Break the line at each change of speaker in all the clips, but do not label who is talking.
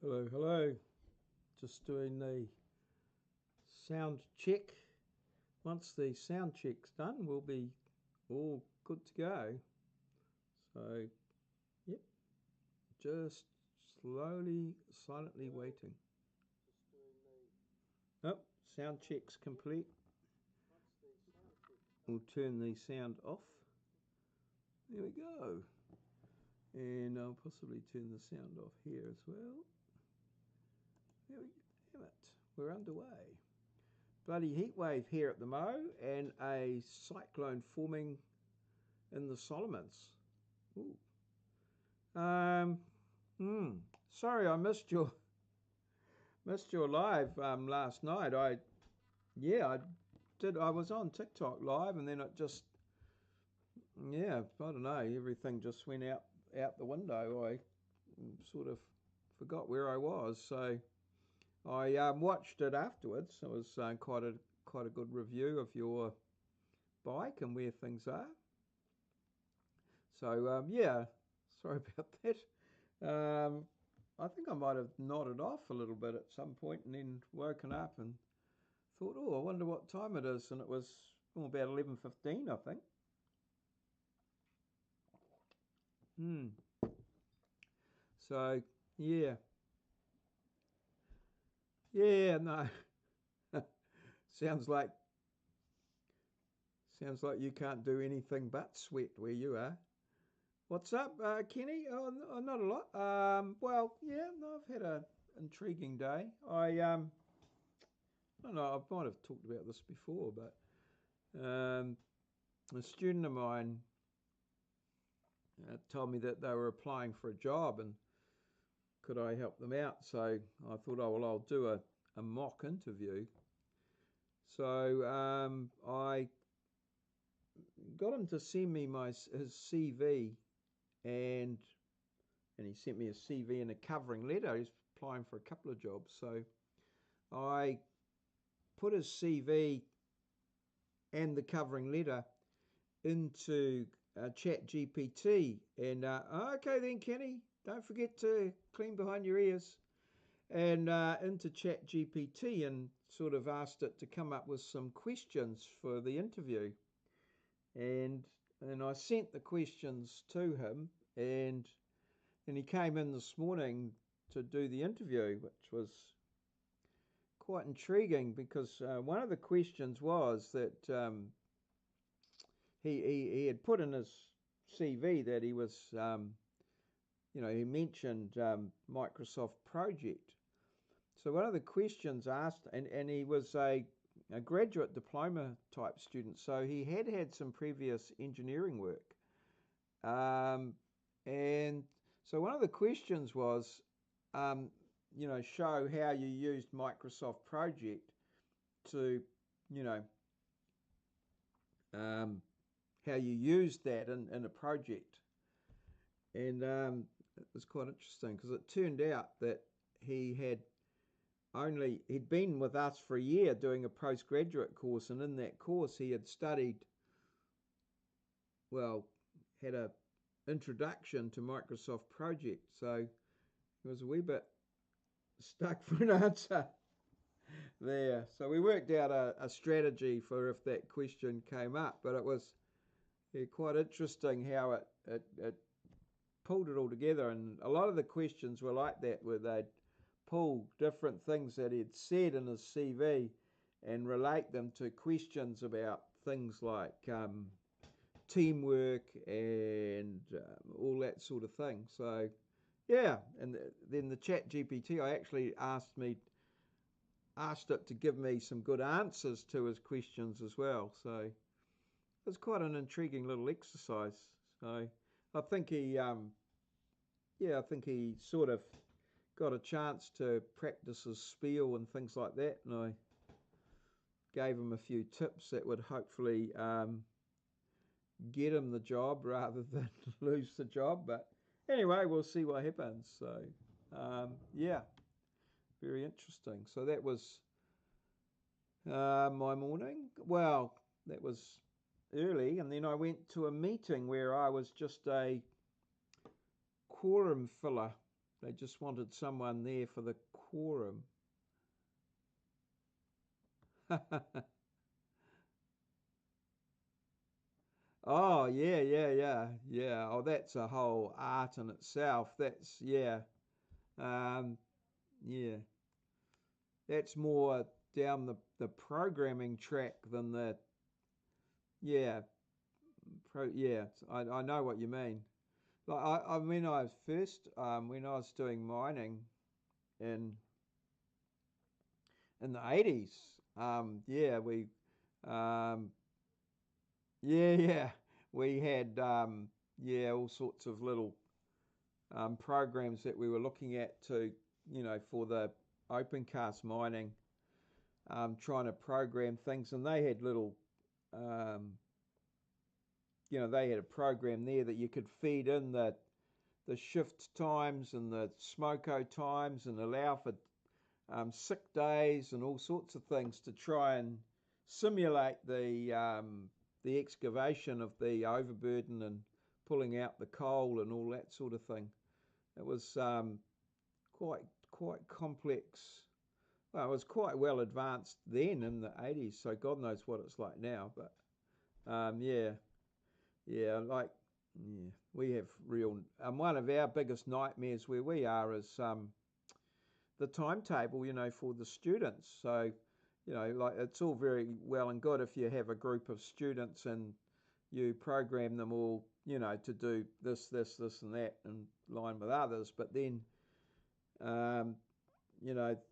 Hello, hello. Just doing the sound check. Once the sound check's done, we'll be all good to go. So, yep, just slowly, silently waiting. Oh, sound check's complete. We'll turn the sound off. There we go. And I'll possibly turn the sound off here as well. There we go. Damn it. We're underway. Bloody heat wave here at the Mo and a cyclone forming in the Solomons. Ooh. Sorry, I missed your live last night. I did. I was on TikTok live, and then it just I don't know. Everything just went out the window. I sort of forgot where I was, so I watched it afterwards. It was quite a good review of your bike and where things are. So sorry about that. I think I might have nodded off a little bit at some point and then woken up and thought, oh, I wonder what time it is. And it was about 11:15, I think. So, yeah. Yeah, no. Sounds like you can't do anything but sweat where you are. What's up, Kenny? Oh, not a lot. Well, yeah, no, I've had an intriguing day. I don't know, I might have talked about this before, but a student of mine told me that they were applying for a job and could I help them out. So I thought, oh, well, I'll do a mock interview. So I got him to send me his CV, and he sent me a CV and a covering letter. He's applying for a couple of jobs. So I put his CV and the covering letter into ChatGPT, and okay then, Kenny, don't forget to clean behind your ears, and into ChatGPT, and sort of asked it to come up with some questions for the interview, and I sent the questions to him, and he came in this morning to do the interview, which was quite intriguing because one of the questions was that he had put in his CV that he was, he mentioned Microsoft Project. So one of the questions asked, and he was a graduate diploma type student, so he had some previous engineering work. And so one of the questions was, show how you used Microsoft Project to, how you used that in a project. And it was quite interesting because it turned out that he'd been with us for a year doing a postgraduate course, and in that course he had studied, had a introduction to Microsoft Project. So he was a wee bit stuck for an answer there. So we worked out a strategy for if that question came up, but it was quite interesting how it pulled it all together. And a lot of the questions were like that, where they'd pull different things that he'd said in his CV and relate them to questions about things like teamwork and all that sort of thing. So yeah, and then the ChatGPT, I actually asked it to give me some good answers to his questions as well. So it was quite an intriguing little exercise. So I think he sort of got a chance to practice his spiel and things like that, and I gave him a few tips that would hopefully get him the job rather than lose the job. But anyway, we'll see what happens. So very interesting. So that was my morning. Well, that was early, and then I went to a meeting where I was just a quorum filler. They just wanted someone there for the quorum. Oh, yeah, yeah, yeah, yeah. Oh, that's a whole art in itself. That's, yeah, um, yeah. That's more down the programming track than the, yeah, yeah. I know what you mean. Like I mean, I was first when I was doing mining in in the 80s. Yeah, um, yeah, yeah, we had yeah, all sorts of little programs that we were looking at to, for the open cast mining, trying to program things, and they had little, um, they had a program there that you could feed in the shift times and the smoko times and allow for sick days and all sorts of things to try and simulate the excavation of the overburden and pulling out the coal and all that sort of thing. It was quite quite complex. Well, it was quite well advanced then in the 80s, so God knows what it's like now. But yeah, yeah, like yeah, we have real. One of our biggest nightmares where we are is the timetable, for the students. So, like it's all very well and good if you have a group of students and you program them all, to do this, this, this, and that in line with others. But then, um,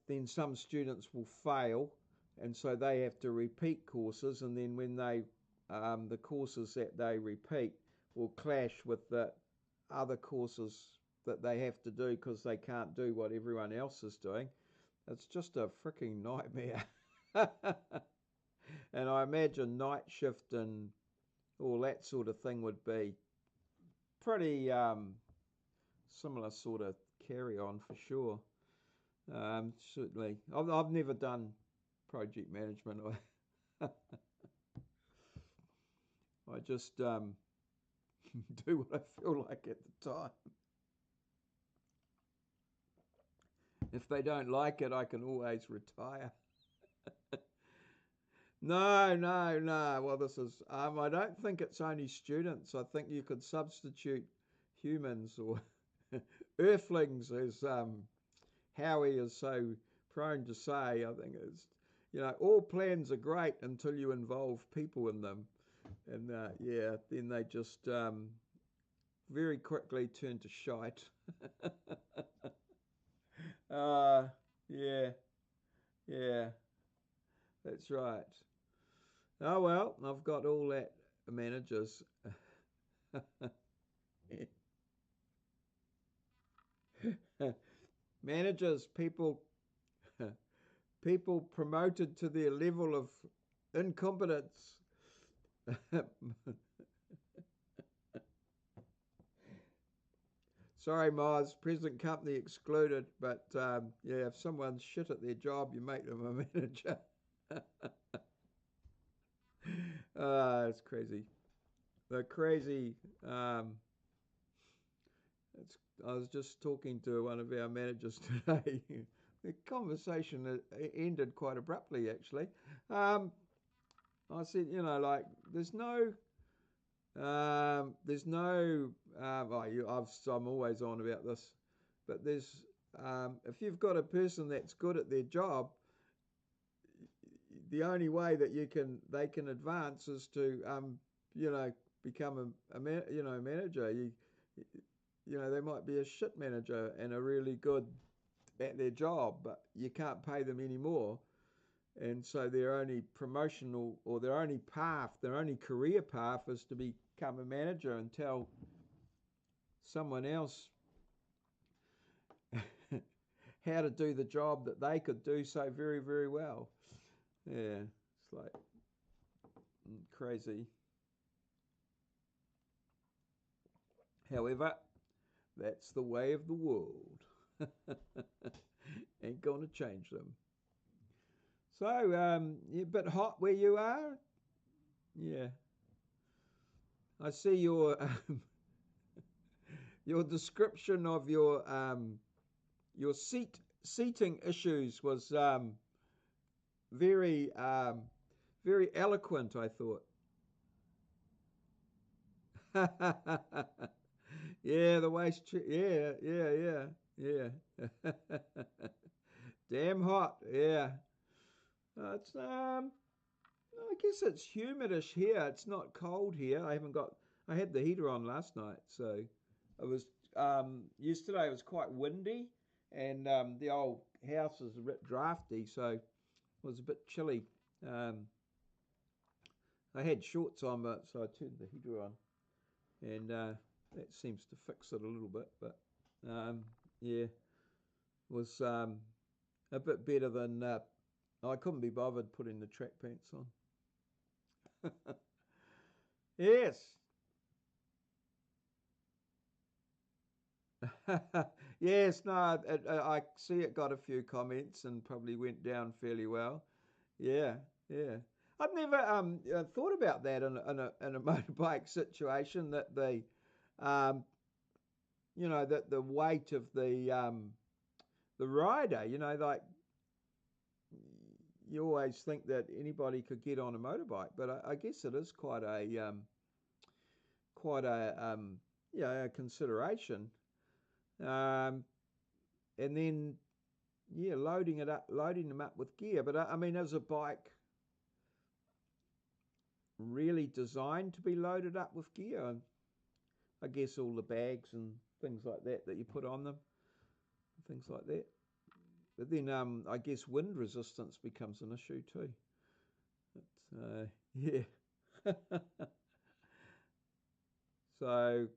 then some students will fail, and so they have to repeat courses. And then when the courses that they repeat will clash with the other courses that they have to do because they can't do what everyone else is doing. It's just a freaking nightmare. And I imagine night shift and all that sort of thing would be pretty similar sort of carry on for sure. Certainly, I've never done project management. I just do what I feel like at the time. If they don't like it, I can always retire. No, no, no. Well, this is. I don't think it's only students. I think you could substitute humans or earthlings, as Howie is so prone to say. I think it's. All plans are great until you involve people in them, and yeah, then they just very quickly turn to shite. uh, yeah, yeah, that's right. Oh well, I've got all that managers. Managers, people promoted to their level of incompetence. Sorry, Mars, present company excluded, but yeah, if someone's shit at their job, you make them a manager. It's crazy. The crazy. Um, it's, I was just talking to one of our managers today. The conversation ended quite abruptly, actually. Um, I said, like, there's no. Well, I'm always on about this, but if you've got a person that's good at their job, the only way that they can advance is to you know become manager. They might be a shit manager and are really good at their job, but you can't pay them anymore. And so their only promotional or their only career path is to become a manager and tell someone else how to do the job that they could do so very, very well. Yeah, it's like crazy. However, that's the way of the world. Ain't gonna change them. So, yeah, but hot where you are? Yeah. I see your your description of your your seating issues was very very eloquent, I thought. Yeah, the waist. Yeah, yeah, yeah, yeah. Damn hot. Yeah. It's I guess it's humidish here. It's not cold here. I haven't got. I had the heater on last night, so it was. Yesterday it was quite windy, and the old house is a bit drafty, so it was a bit chilly. Um, I had shorts on, but so I turned the heater on, and that seems to fix it a little bit. But yeah, it was a bit better than. I couldn't be bothered putting the track pants on. Yes. Yes, no, I see it got a few comments and probably went down fairly well. Yeah, yeah. I've never thought about that in a motorbike situation that um, that the weight of the rider, like you always think that anybody could get on a motorbike, but I guess it is quite a a consideration. Um, and then yeah, loading them up with gear. But I mean, is a bike really designed to be loaded up with gear? And I guess all the bags and things like that you put on them, things like that. But then I guess wind resistance becomes an issue too. But, yeah. So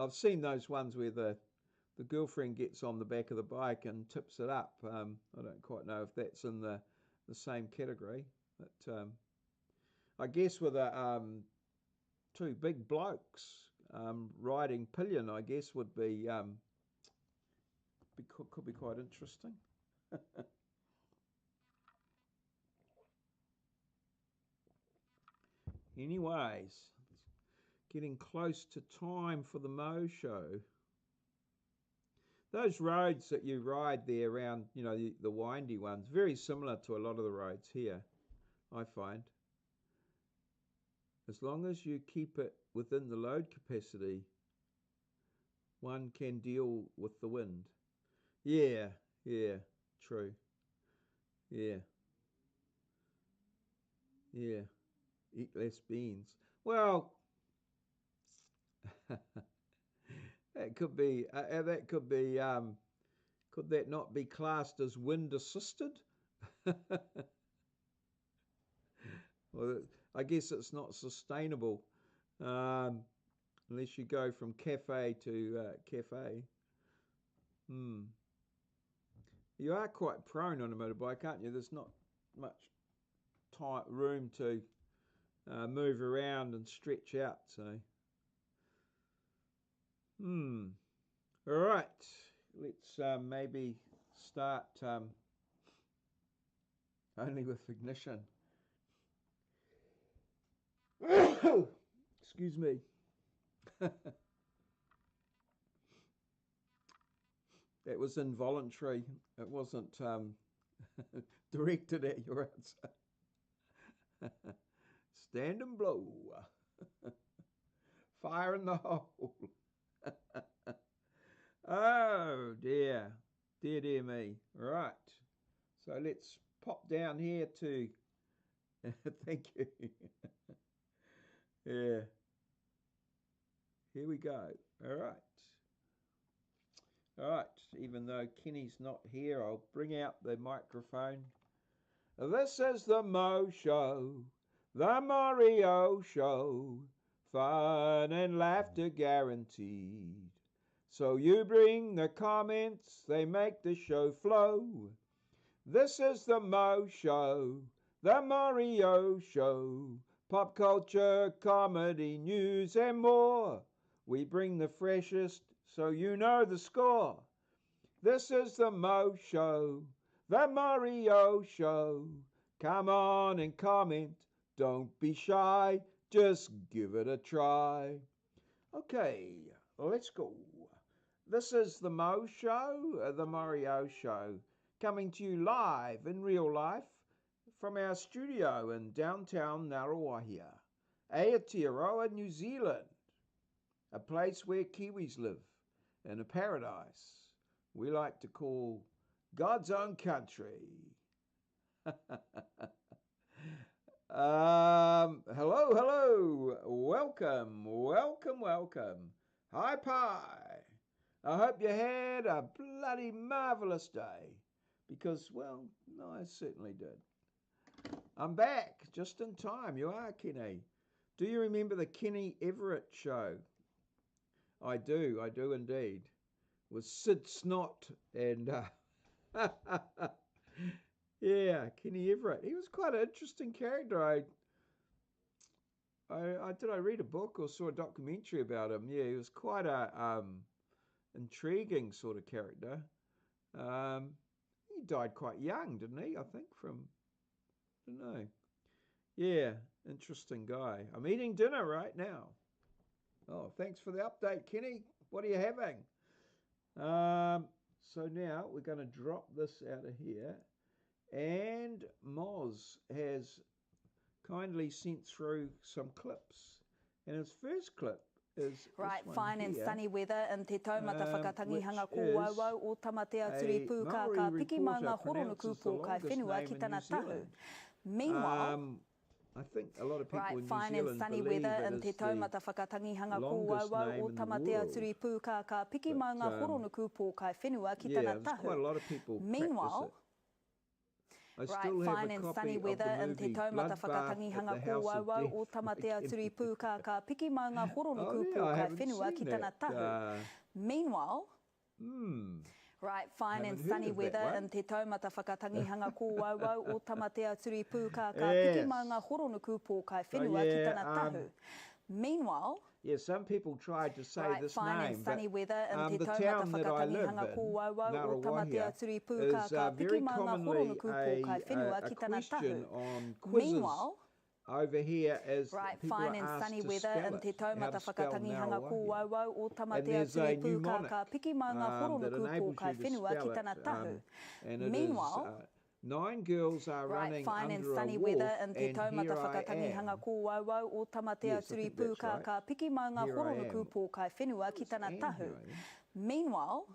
I've seen those ones where the girlfriend gets on the back of the bike and tips it up. I don't quite know if that's in the same category, but I guess with two big blokes riding pillion, I guess would could be quite interesting. Anyways, getting close to time for the Mo Show. Those roads that you ride there around, the windy ones, very similar to a lot of the roads here, I find. As long as you keep it within the load capacity, one can deal with the wind. Yeah, yeah, true. Yeah, yeah. Eat less beans. Well, that could be. Could that not be classed as wind assisted? Well, I guess it's not sustainable um, unless you go from cafe to cafe. Hmm. You are quite prone on a motorbike, aren't you? There's not much room to move around and stretch out. So, hmm. All right. Let's maybe start only with ignition. Excuse me. That was involuntary. It wasn't directed at your answer. Stand and blow. Fire in the hole. Oh dear. Dear, dear me. Right. So let's pop down here to. Thank you. Yeah. Here we go. All right. All right. Even though Kenny's not here, I'll bring out the microphone. This is the Mo Show, the maurieo Show. Fun and laughter guaranteed. So you bring the comments, they make the show flow. This is the Mo Show, the maurieo Show. Pop culture, comedy, news, and more. We bring the freshest, so you know the score. This is the Mo Show, the maurieo Show. Come on and comment, don't be shy, just give it a try. Okay, let's go. This is the Mo Show, the Maurieo Show, coming to you live in real life from our studio in downtown Ngaruawahia, Aotearoa, New Zealand, a place where Kiwis live in a paradise we like to call God's own country. Hello, welcome. Hi, Pie. I hope you had a bloody marvellous day because, well, no, I certainly did. I'm back just in time. You are, Kenny. Do you remember the Kenny Everett show? I do indeed. With Sid Snot and, yeah, Kenny Everett. He was quite an interesting character. I read a book or saw a documentary about him. Yeah, he was quite a intriguing sort of character. He died quite young, didn't he? I think I don't know. Yeah, interesting guy. I'm eating dinner right now. Oh, thanks for the update, Kenny. What are you having? So now we're going to drop this out of here. And Moz has kindly sent through some clips. And his first clip is
right,
this
fine
one
and
here,
sunny weather in Te Taumata Whakatangihanga ko
which
wauau o tamatea
is
turi
a
pū ka
Maori
piki mā ngā
reporter
horonuku
pronounces the
pō kai
longest
whenua
name
ki
in
tana
New
tahu.
Zealand.
Meanwhile,
I think a lot of people
right,
in New
fine and
Zealand
sunny
believe
weather
it
in Te
is the
Taumata Whakatangihanga ko
longest
wauau
name
o
in the
tamatea
world.
turi pū ka piki mā ngā horonuku pō kai whenua ki
Yeah,
tana
there's quite a
tahu.
lot of people practice
Meanwhile,
it. I
right,
still have
fine
a
and
copy
sunny
of
weather
the
in Te
movie
Taumata
Bloodbath at
Whakatangihanga
the
ko
House of
wauau o
Death by
tamatea turi
Kenny
pū ka piki mā ngā
Oh
horonuku
yeah,
pō
I
kai
haven't
whenua
seen
ki tana
that.
tahu. Meanwhile, right, fine and
Haven't
sunny
heard of that
weather
one.
in Te Taumata Whakatangihanga ko wauau o tamatea turi pū ka piki
Yes.
mā ngā horonuku pō kai
So,
whenua ki
yeah,
tana tahu. Meanwhile,
yeah, some people tried to say
right,
this
fine
name,
and sunny
but
weather in Te
the
Taumata
town that I live
Whakatangihanga ko
in,
wauau o tamatea
Ngaruawahia,
turi pū
is
ka
very
piki mā ngā
commonly
horonuku pō kai whenua
a
ki tana
question
tahu.
on quizzes
Meanwhile,
over here as
right,
people
fine
are
and
asked
sunny
to
weather
spell
in Te
it, how
Taumata
to spell
Whakatangihanga ko
Ngaruawahia.
wauau o
And
tamatea
there's
turi
a
pū ka
mnemonic
piki mā ngā
that
horonuku pō
enables
kai
you to
whenua ki
spell
tana
it,
tahu.
and it
Meanwhile,
is 9 girls are
right,
running
fine and
under a
sunny
wolf,
weather in Te
and
Taumata
here I
Whakatangihanga
am.
ko wauau o tamatea
Yes, I
turi
think
pū
that's
ka
right.
piki mā ngā
Here I
horonuku
am.
pō kai whenua ki tana
And
tahu.
here I am.
Meanwhile,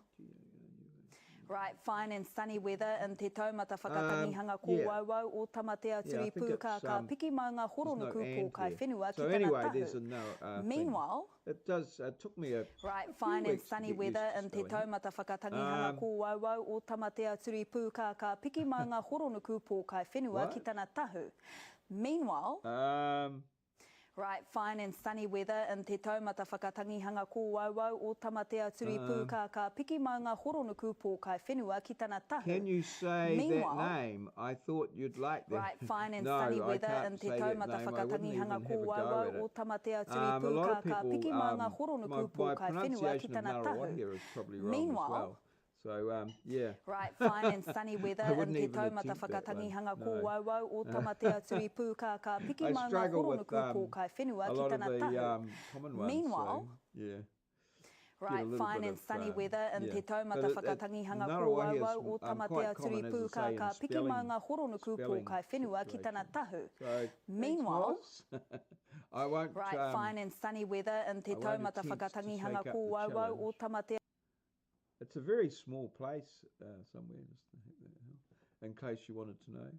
right, fine and sunny weather in Te Taumata Whakatangihanga ko
yeah.
wauau o tamatea
Yeah, I
turi
think
pū ka
it's,
piki mā ngā
there's no
horonuku pō
and
kai
there.
whenua
So
ki tana
anyway, there's a
tahu.
no
Meanwhile,
it does took me a
right,
few
fine and
weeks to
sunny
get
weather
used to
in Te
spelling it.
Taumata Whakatangihanga ko wauau o tamatea turi pū ka piki mā ngā horonuku pō kai whenua ki
What?
tana tahu. Meanwhile, right, fine and sunny weather in Te Taumata Whakatangihanga ko wauau o tamatea turi pū ka piki mā ngā horonuku pō kai whenua ki tana tahu.
Can you say
Meanwhile,
that name? I thought you'd like that.
right, fine and
No,
sunny
I
weather
can't
in Te
say that
Taumata
name. I wouldn't even
Whakatangihanga
have
ko
a go
wauau
at
o
it.
tamatea turi
A
pū
lot of
ka
people,
piki mā ngā horonuku pō
my
kai whenua ki
pronunciation of
tana tahu.
Ngaruawahia is probably wrong
Meanwhile,
as well. So, yeah.
right, fine and sunny weather
I
in
wouldn't
Te
even
Taumata
attempt that one.
Whakatangihanga ko
No.
wauau o tamatea turi pū ka piki
I
mā ngā
struggle with
horonuku pō kai whenua
a
ki
lot of
tana
the
tahu.
common ones.
Meanwhile,
So, yeah.
right, fine and sunny weather in Te Taumata
But
Whakatangihanga ko
Ngaruawahia
wauau o
is
tamatea
quite
turi
common,
pū
as I say, in
ka piki mā ngā horonuku pō kai whenua ki tana tahu.
So,
Meanwhile,
I won't.
right, fine and sunny weather in Te
I won't
Taumata
attempt to
Whakatangihanga
take
ko
up the
wauau o
challenge.
tamatea.
It's a very small place somewhere, just in case you wanted to know.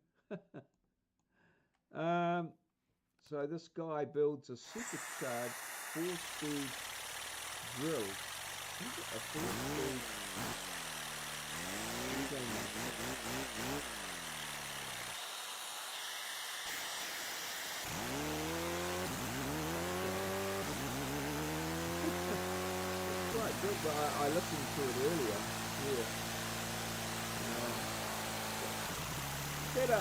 So this guy builds a supercharged 4-speed drill. A 4-speed. Quite good, but I listened to it earlier. Yeah. Get a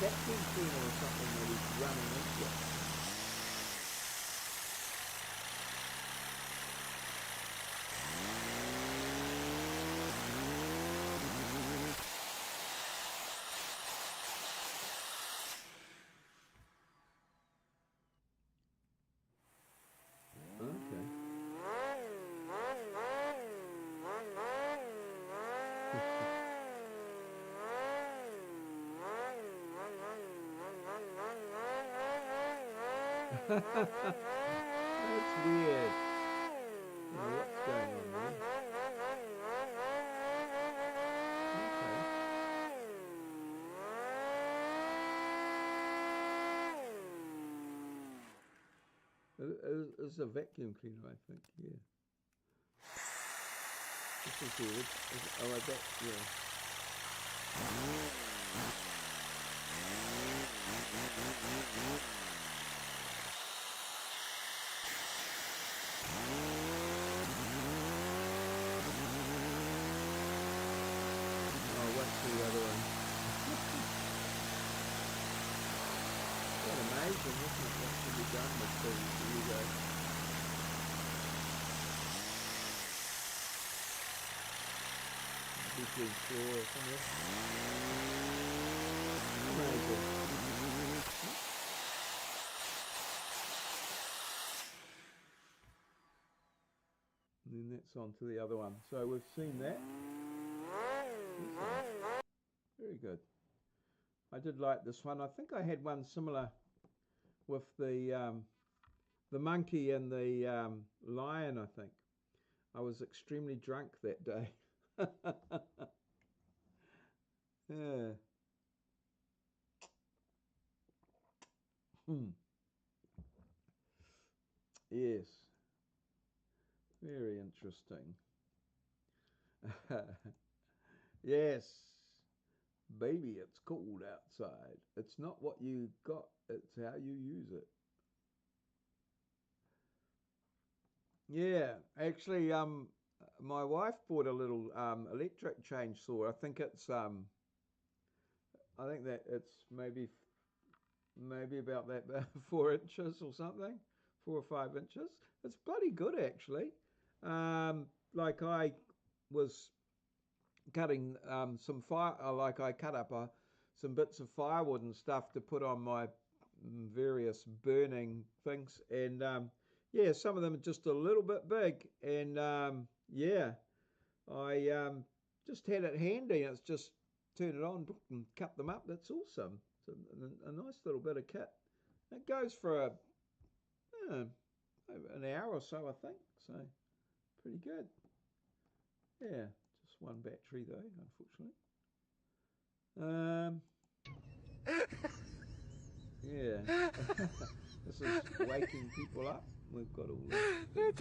vacuum cleaner or something that he's running into. Okay. That's weird. Oh, what's going on there? Okay. It's a vacuum cleaner, I think, yeah. This is the original. Oh, I bet, yeah. Oh, what's the other one? Quite amazing, isn't it? What can be done with things? Here you go. Between floor or something. Amazing. And then that's on to the other one. So we've seen that. Very good. I did like this one. I think I had one similar with the monkey and the lion, I think. I was extremely drunk that day. Yeah. Yes. Very interesting. Yes. Baby, it's cold outside. It's not what you got, it's how you use it. Yeah, actually, my wife bought a little electric chainsaw. I think it's I think that it's maybe about that 4 inches or something, 4 or 5 inches. It's bloody good actually. Like I was cutting some fire, like I cut up some bits of firewood and stuff to put on my various burning things, and yeah, some of them are just a little bit big, and yeah, I just had it handy, and it's just turn it on and cut them up. That's awesome. It's a nice little bit of kit. It goes for an hour or so, I think. So pretty good. Yeah, just one battery though, unfortunately. Yeah. This is waking people up. We've got all this.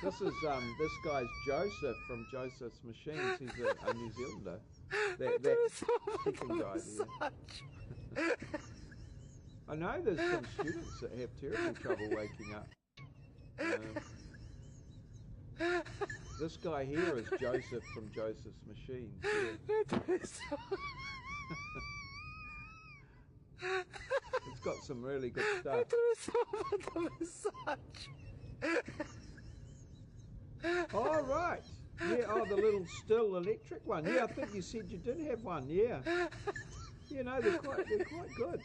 This is this guy's Joseph from Joseph's Machines. He's a New Zealander. That speaking guy there. I know there's some students that have terrible trouble waking up. This guy here is Joseph from Joseph's Machines. Yeah. It's got some really good stuff. Oh, right. Yeah, oh, the little still electric one. Yeah, I think you said you did have one, yeah. You know, they're quite good.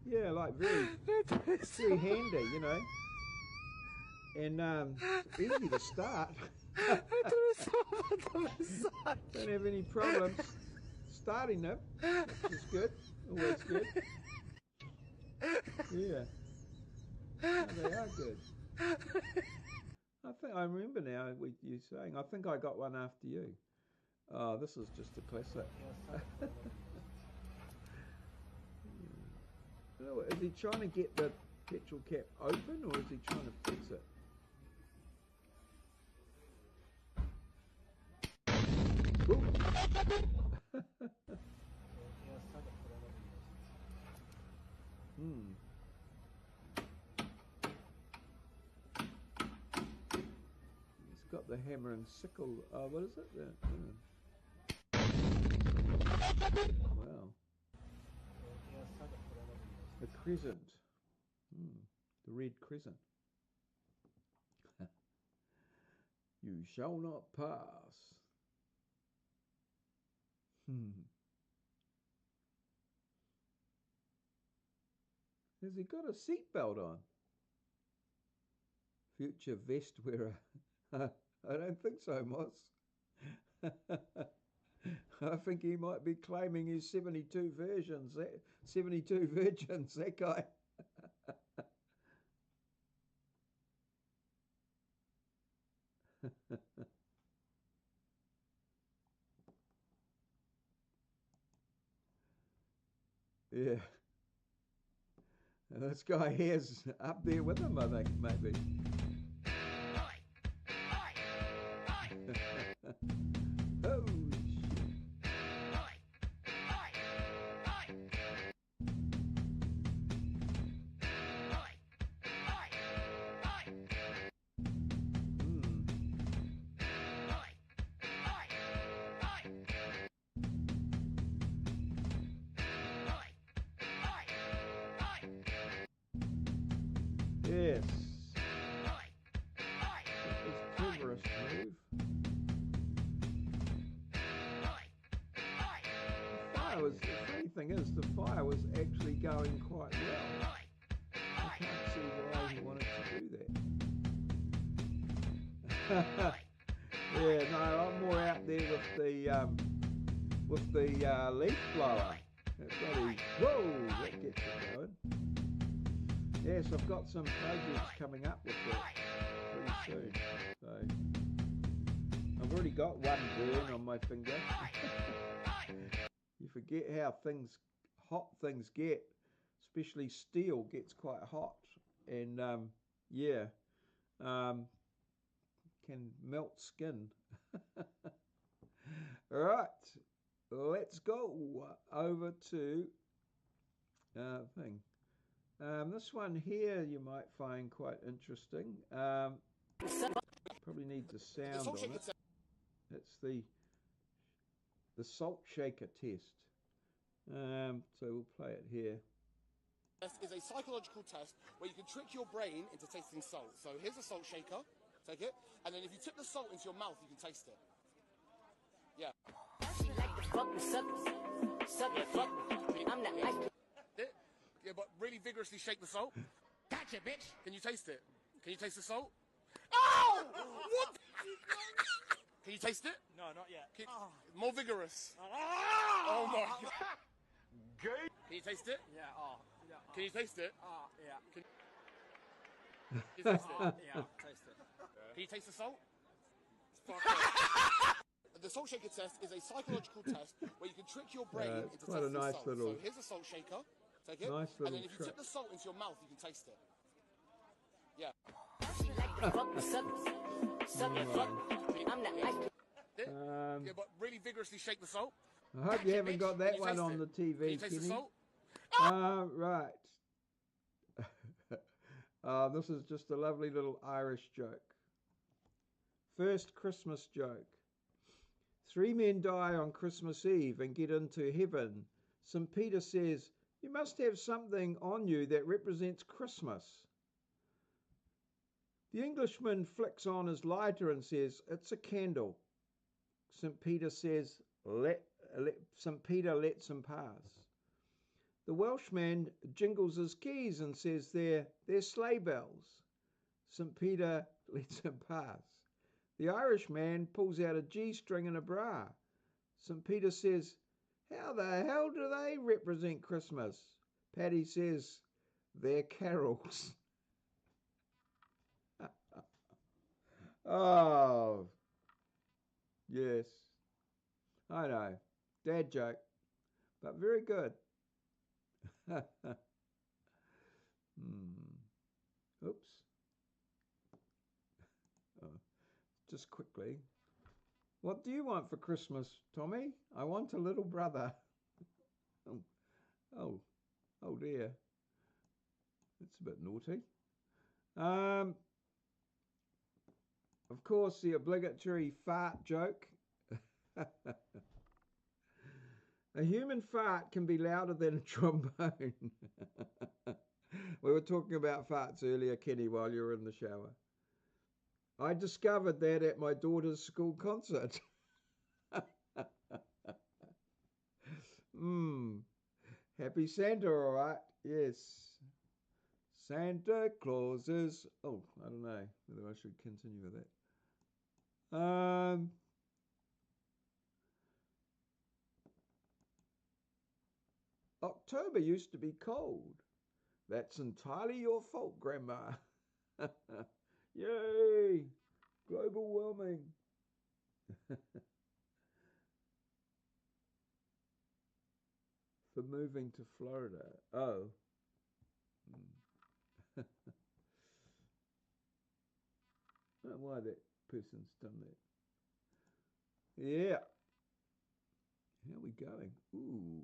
Yeah, like very handy, you know. And easy to start. Don't have any problems starting them, which is good. Always good. Yeah. No, they are good. I think I remember now you saying. I think I got one after you. Oh, this is just a classic. Is he trying to get the petrol cap open, or is he trying to fix it? He's got the hammer and sickle. What is it? Wow. The crescent. The red crescent. You shall not pass. Has he got a seatbelt on? Future vest wearer. I don't think so, Moss. I think he might be claiming his 72 virgins, that guy. Yeah. And this guy here's up there with him, I think, maybe. Oh, yes. That was cleverest move. The funny thing is, the fire was actually going quite well. I can't see why he wanted to do that. Yeah, no, I'm more out there with the leaf blower. That bloody, whoa, that gets it going. Yes, I've got some projects coming up with that pretty soon. So I've already got one burn on my finger. You forget how hot things get, especially steel gets quite hot, and can melt skin. All right, let's go over to thing. This one here you might find quite interesting. Probably needs a sound on it. It's the salt shaker test. So we'll play it here.
Test is a psychological test where you can trick your brain into tasting salt. So here's a salt shaker. Take it, and then if you tip the salt into your mouth, you can taste it. Yeah. She like to fuck me, suck it, fuck me. I'm not like it. Yeah, but really vigorously shake the salt. Gotcha, bitch. Can you taste it? Can you taste the salt? Oh! What? Can you taste it?
No, not yet.
More vigorous. Oh my god. Gay. Can you taste it?
Yeah. Yeah.
Can you taste it?
Yeah.
Can you taste it?
Yeah. Taste it.
Can you taste the salt? The salt shaker test is a psychological test where you can trick your brain into
quite a
tasting
nice
salt.
little,
So here's a salt shaker. Take it.
Nice
and then
little
if you
trick.
tip the salt into your mouth, you can taste it. Yeah.
She like to fuck me, suck it, fuck me. I'm not like it.
Yeah, but really vigorously shake the salt.
I hope you haven't got that one on the TV,
Can you taste the salt?
Right. This is just a lovely little Irish joke. First Christmas joke. 3 men die on Christmas Eve and get into heaven. St. Peter says, "You must have something on you that represents Christmas." The Englishman flicks on his lighter and says, "It's a candle." St. Peter says, St. Peter lets him pass. The Welshman jingles his keys and says they're sleigh bells. St. Peter lets him pass. The Irishman pulls out a G-string and a bra. St. Peter says, "How the hell do they represent Christmas?" Paddy says, "They're carols." Oh, yes. I know. Dad joke, but very good. Oops. Just quickly. What do you want for Christmas, Tommy? I want a little brother. Oh dear. That's a bit naughty. Of course, the obligatory fart joke. A human fart can be louder than a trombone. We were talking about farts earlier, Kenny, while you were in the shower. I discovered that at my daughter's school concert. Happy Santa, all right? Yes. Santa Claus is... Oh, I don't know whether I should continue with that. October used to be cold. That's entirely your fault, Grandma. Yay! Global warming. for moving to Florida. Oh. I don't know why that person's done that. Yeah. How are we going? Ooh.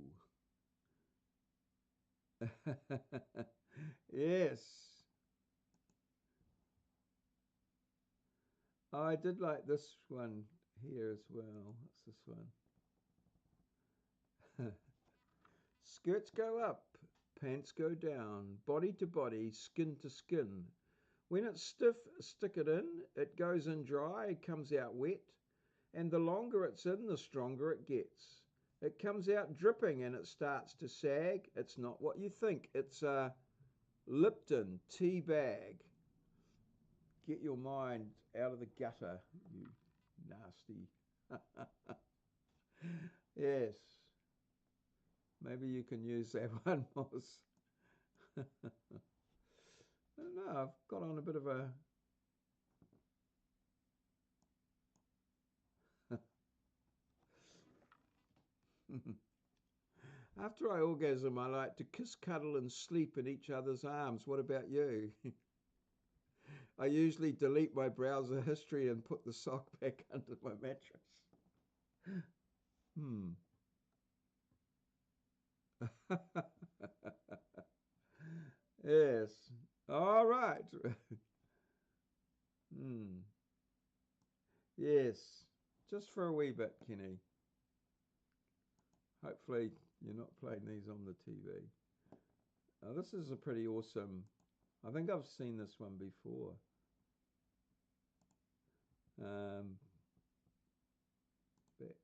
Yes. I did like this one here as well. What's this one? Skirts go up, pants go down, body to body, skin to skin. When it's stiff, stick it in. It goes in dry, it comes out wet. And the longer it's in, the stronger it gets. It comes out dripping and it starts to sag. It's not what you think. It's a Lipton tea bag. Get your mind out of the gutter, you nasty. Yes. Maybe you can use that one, Moss. I don't know, I've got on a bit of a... After I orgasm, I like to kiss, cuddle, and sleep in each other's arms. What about you? I usually delete my browser history and put the sock back under my mattress. Yes. All right. Yes. Just for a wee bit, Kenny. Hopefully you're not playing these on the TV. This is a pretty awesome... I think I've seen this one before. Back. Play.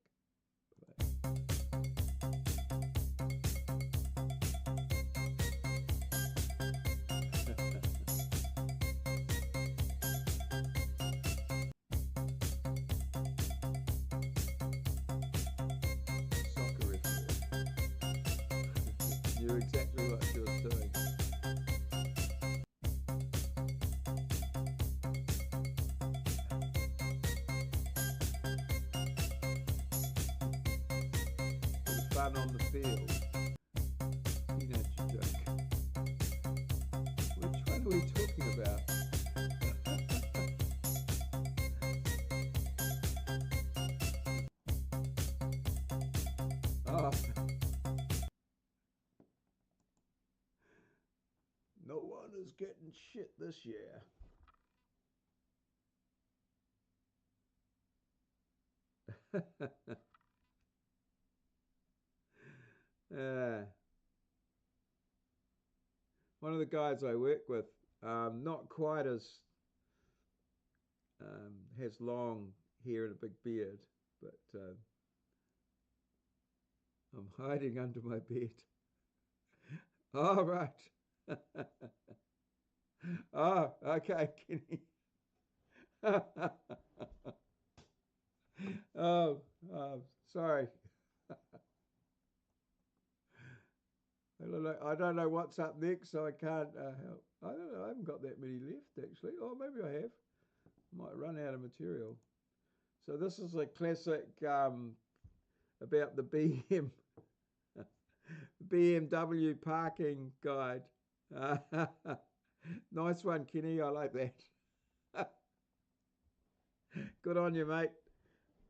Soccer referee. Knew exactly what she was doing. Fun on the field. Teenage joke. Which one are we talking about? Oh. No one is getting shit this year. One of the guys I work with, not quite as, has long hair and a big beard, but I'm hiding under my bed. All right. Oh, okay, Kenny. Oh, sorry. I don't know what's up next, so I can't help. I don't know. I haven't got that many left, actually. Oh, maybe I have. Might run out of material. So this is a classic about the BMW parking guide. Nice one, Kenny. I like that. Good on you, mate.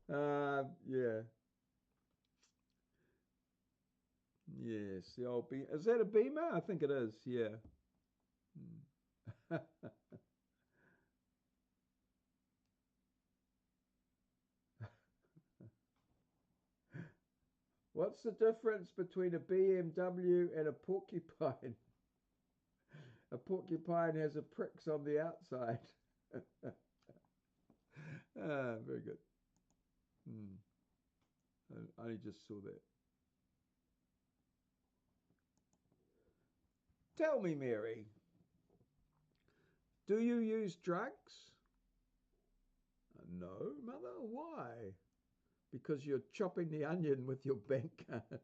Yeah. Yes, the old Beamer. Is that a Beamer? I think it is, yeah. What's the difference between a BMW and a porcupine? A porcupine has a pricks on the outside. Very good. I only just saw that. Tell me, Mary, do you use drugs? No, Mother. Why? Because you're chopping the onion with your bank card.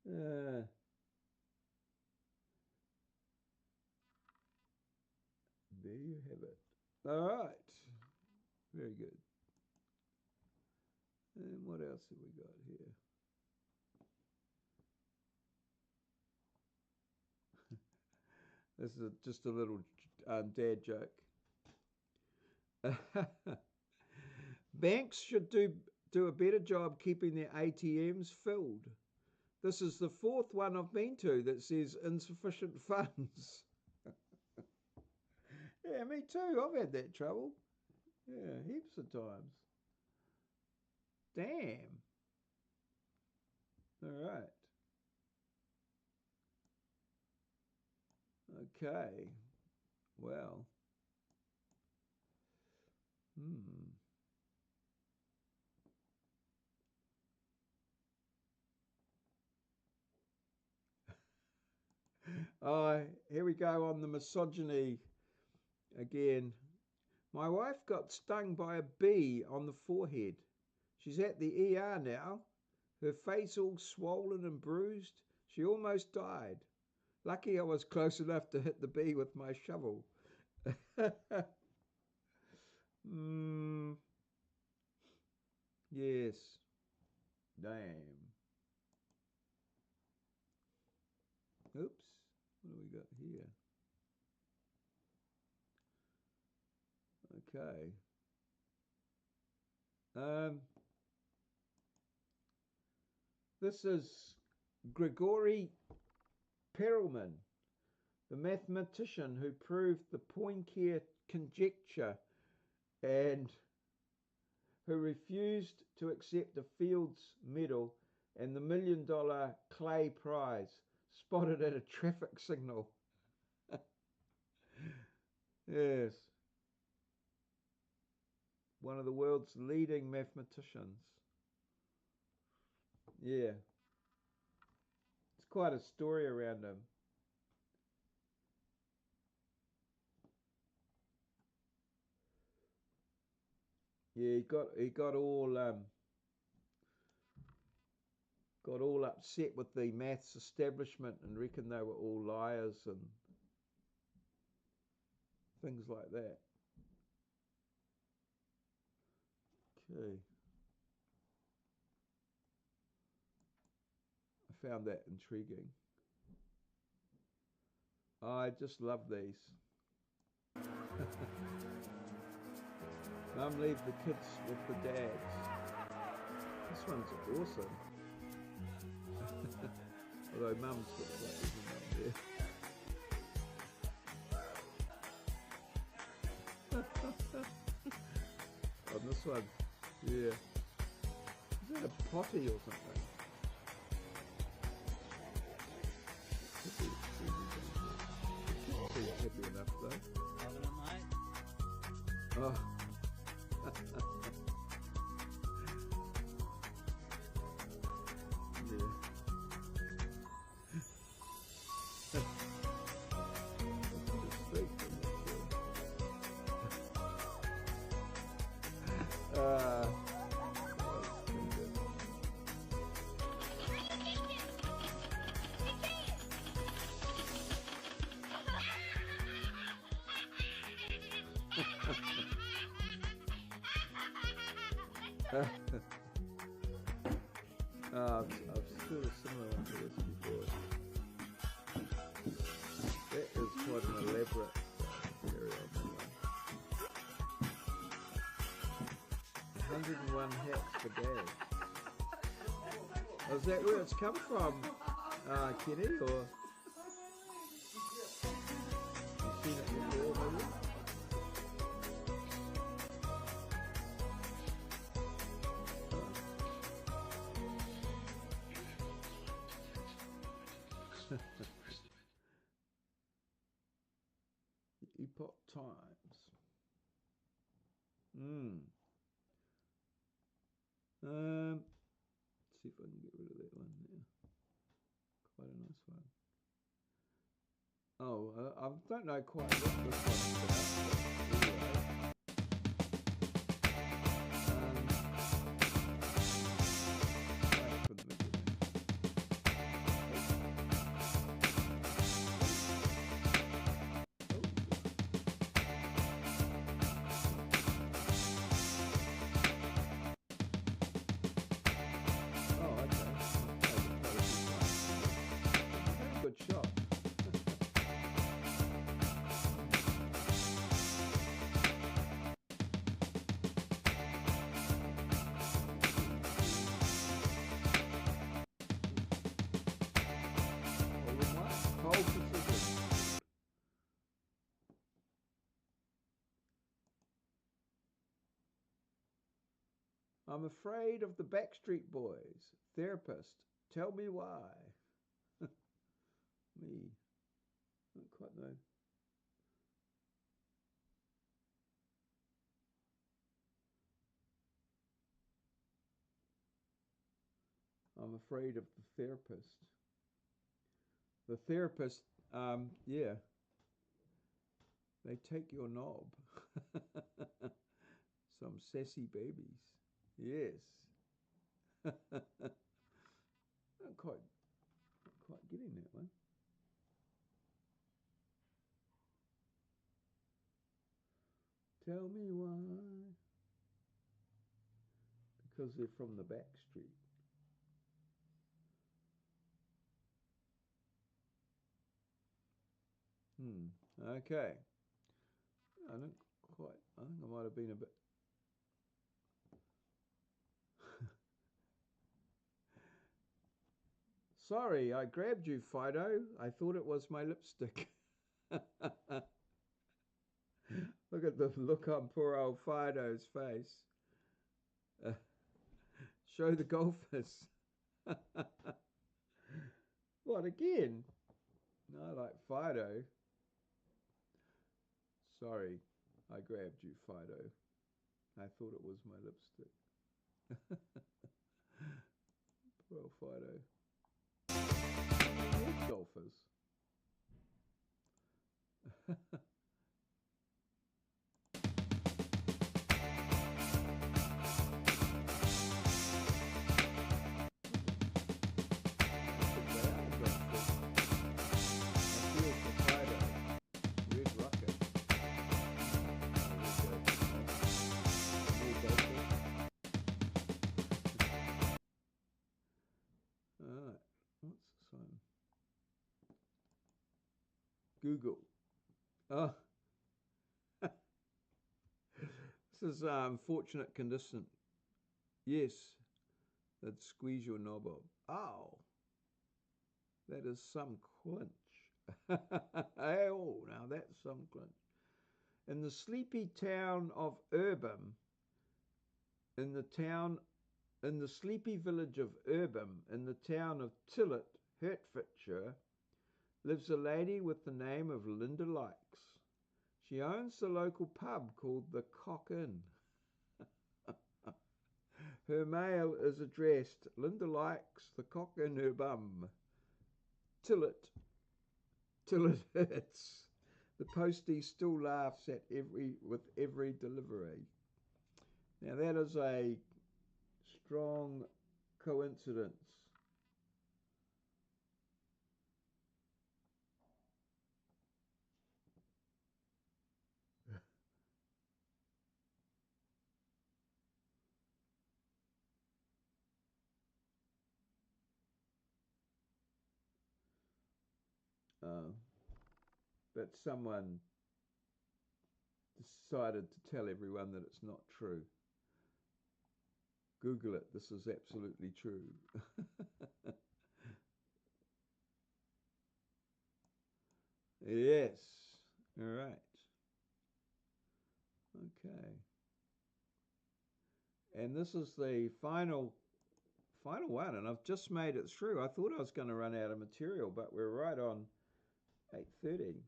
There you have it. All right. Very good. And what else have we got here? This is just a little dad joke. Banks should do a better job keeping their ATMs filled. This is the fourth one I've been to that says insufficient funds. Yeah, me too. I've had that trouble. Yeah, heaps of times. Damn. All right. Okay. Well. Here we go on the misogyny again. My wife got stung by a bee on the forehead. She's at the ER now. Her face all swollen and bruised. She almost died. Lucky I was close enough to hit the bee with my shovel. Yes. Damn. Oops. What do we got here? Okay. This is Grigori Perelman, the mathematician who proved the Poincare conjecture and who refused to accept a Fields Medal and the $1 million Clay Prize, spotted at a traffic signal. Yes. One of the world's leading mathematicians. Yeah. It's quite a story around him. Yeah, he got all upset with the maths establishment and reckoned they were all liars and things like that. Okay. I found that intriguing. I just love these. Mum, leave the kids with the dads. This one's awesome. Although Mum's got that, isn't there? On this one, yeah. Is that a potty or something? Seems heavy enough though. Oh. I've seen a similar one to this before. That is quite an elaborate area on that one. 101 hats for Dad. Oh, is that where it's come from, Kenny, or? You've seen it before, maybe? Epoch Times. Let's see if I can get rid of that one there. Quite a nice one. Oh, I don't know quite what this one is about. I'm afraid of the Backstreet Boys. Therapist, tell me why. Me. I don't quite know. I'm afraid of the therapist. The therapist, yeah, they take your knob. Some sassy babies. Yes. Not quite getting that one. Tell me why. Because they're from the back street. Okay. I think I might have been a bit. Sorry, I grabbed you, Fido. I thought it was my lipstick. Look at the look on poor old Fido's face. Show the golfers. What, again? No, like Fido. Sorry, I grabbed you, Fido. I thought it was my lipstick. Poor old Fido. Golfers. Alright, what's this one? Google. Oh, this is fortunate condition. Yes, that squeeze your knob off. Oh, that is some clinch. Oh, now that's some clinch. In the sleepy town of Urbam, in the sleepy village of Urbam, in the town of Tillet, Hertfordshire, lives a lady with the name of Linda Likes. She owns the local pub called the Cock Inn. Her mail is addressed Linda Likes, the Cock Inn, Urbam, Tillet. Till it hurts. The postie still laughs with every delivery. Now that is a strong coincidence. But someone decided to tell everyone that it's not true. Google it. This is absolutely true. Yes. All right. Okay. And this is the final one, and I've just made it through. I thought I was going to run out of material, but we're right on 8:30.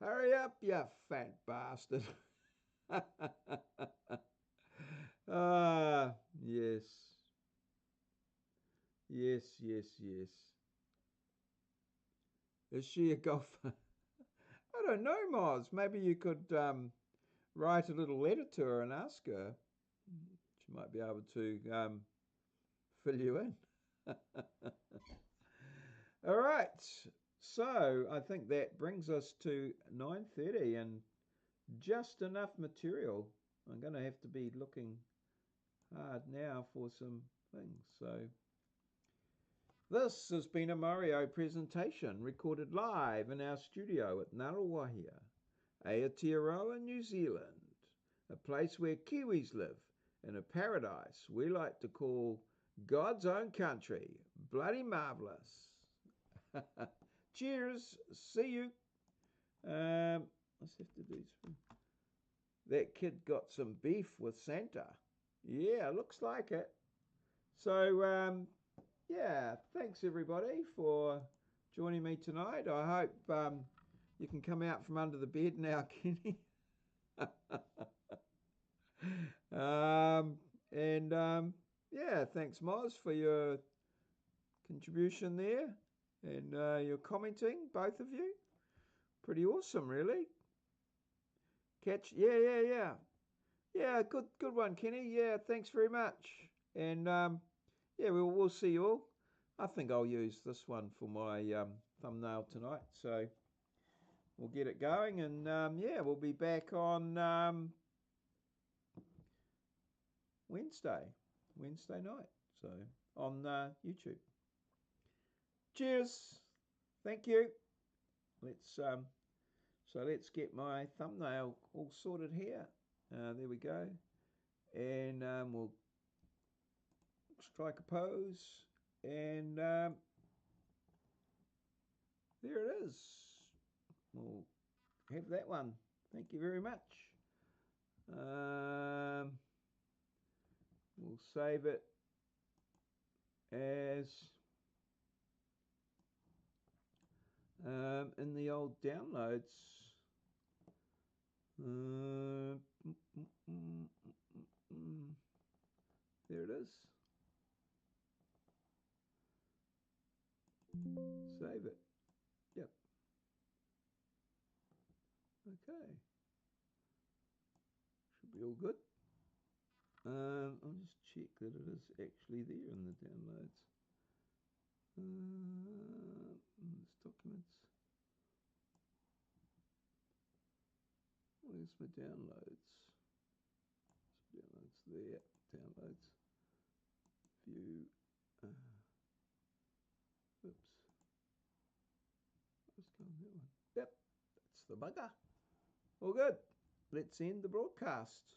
Hurry up, you fat bastard. Ah, yes. Yes, yes, yes. Is she a golfer? I don't know, Moz. Maybe you could write a little letter to her and ask her. She might be able to fill you in. All right. So I think that brings us to 9:30 and just enough material. I'm going to have to be looking hard now for some things. So this has been a maurieo presentation recorded live in our studio at Ngaruawahia, Aotearoa, New Zealand, a place where Kiwis live in a paradise we like to call God's own country. Bloody marvellous. Cheers. See you. Let's have to do this. that kid got some beef with Santa. Yeah, looks like it. So, yeah, thanks everybody for joining me tonight. I hope you can come out from under the bed now, Kenny. Yeah, thanks Moz for your contribution there and your commenting, both of you. Pretty awesome, really. Yeah, good one, Kenny. Yeah, thanks very much. And yeah, we'll see you all. I think I'll use this one for my thumbnail tonight. So we'll get it going, and yeah, we'll be back on Wednesday night. So on YouTube. Cheers. Thank you. Let's get my thumbnail all sorted here. There we go. And we'll strike a pose. And there it is. We'll have that one. Thank you very much. We'll save it as in the old downloads. There it is. Save it. Yep. Okay. Should be all good. I'll just check that it is actually there in the downloads. This documents. Where's my downloads? Downloads there. Downloads. View. Oops. Let's go on that one. Yep. That's the bugger. All good. Let's end the broadcast.